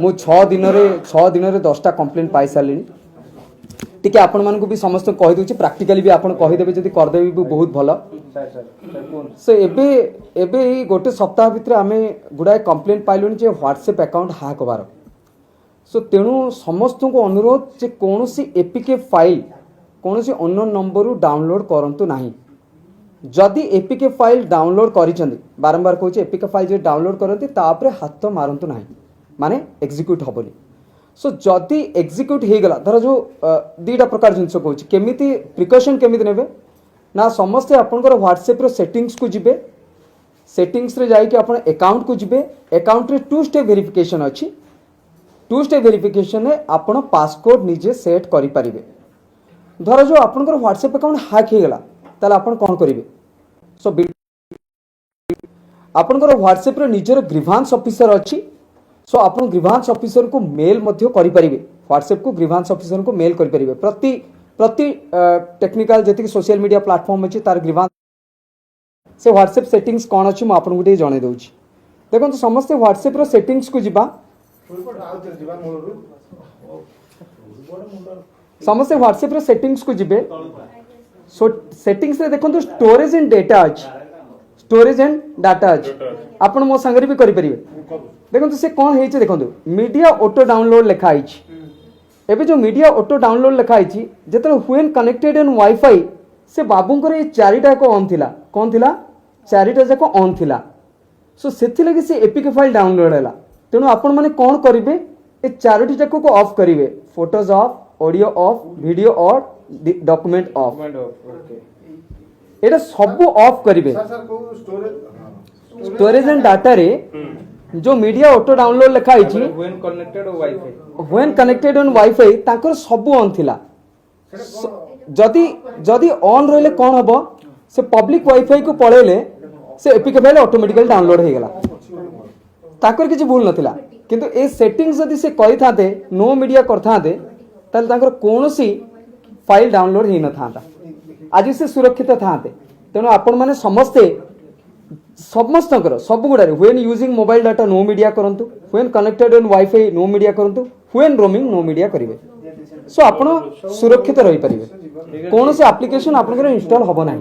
मु 6 दिन रे 10टा कंप्लेंट पाई सारी टी आपण मानक भी समस्त कही दूची प्रैक्टिकली भी आपण कही देबे जदी कर देबे भी बहुत भलो से एबे गोटे सप्ताह भितर आमे गुडाए कंप्लेंट पाइलुनी जे व्हाट्सएप अकाउंट हैक होबार सो तेणु समस्त को अनुरोध जे कोनोसी एपीके फाइल कोनोसी अननोन नंबर रु डाउनलोड करंतु नाही जदि एपीके फाइल डाउनलोड करिसेंती बारंबार कहूँ एपीके फाइल जे डाउनलोड करंती तापरे हाथ मारंतु नाही माने एग्जीक्यूट हबोनी सो जदि एग्जीक्यूट हो गला धर जो दीटा प्रकार जिनस कहूँ केमिति प्रिकॉशन केमिति नेबे ना समस्ते आपनकर व्हाट्सएप रो सेटिंग्स को जिबे सेटिंग्स रे जाई कि आपण अकाउंट को जिबे अकाउंट रे 2 स्टेप वेरिफिकेशन अछि 2 स्टेप वेरिफिकेशन में आपण पासकोड निजे सेट करि परिबे धर जो आपनकर व्हाट्सएप अकाउंट हैक हो गला ताले आपण कोन करिवे सो आपनकर व्हाट्सएप रे निजर ग्रीवांस ऑफिसर अछि सो आपण ग्रीवांस ऑफिसर को मेल मध्य करि परिबे व्हाट्सएप को ग्रीवांस ऑफिसर को मेल करि परिबे प्रति टेक्निकल जति सोशल मीडिया प्लेटफॉर्म अछि तार ग्रीवांस से व्हाट्सएप सेटिंग्स कोन अछि म आपण गुटे जणे दउछि देखो तो समस्त व्हाट्सएप रो सेटिंग्स को जिबा समस्त व्हाट्सएप रो सेटिंग्स को जिबे सो सेटिंग्स रे देखो तो स्टोरेज एंड डेटा अछि स्टोरेज एंड डाटा अछि आपण मो संगरी भी करि परिबे देखो तो से कोन हेछि देखो मीडिया ऑटो डाउनलोड लिखा आइछि एबे जो मीडिया ऑटो डाउनलोड लिखा आइछि जेतले व्हेन कनेक्टेड इन वाईफाई से बाबूंकर ए चारिटा को ऑन थिला कोन थिला चारिटा जाको ऑन थिला सो सेथि लगे से एपीके फाइल डाउनलोड हैला तेनु आपण माने कोन करिवे ए चारोटी जाको को ऑफ करिवे photos of audio of video और डॉक्यूमेंट ऑफ एटा सब ऑफ करिवे स्टोरेज एंड डाटा रे जो मीडिया ऑटो डाउनलोड लिखा आइछि व्हेन कनेक्टेड ऑन वाईफाई ताकर सब ऑन थिला जदि ऑन रहले कोन हबो से पब्लिक वाईफाई को पळेले से एपीके फाइल ऑटोमेटिकली डाउनलोड हो गेला ताकर किछि भूल नथिला किंतु ए सेटिंग्स जदि से कहि थाते नो मीडिया करथाते ताले ताकर कोनोसी फाइल डाउनलोड हे न थाता आज से सुरक्षित थाते तेनो आपण माने समस्तकर सब गुडारे when using mobile data no media करंतु when connected on wifi no media करंतु व्हेन रोमिंग नो मीडिया करिवे सो आपण सुरक्षित रही परिवे कोनोसी एप्लीकेशन आपनकर इंस्टॉल हबो नाही।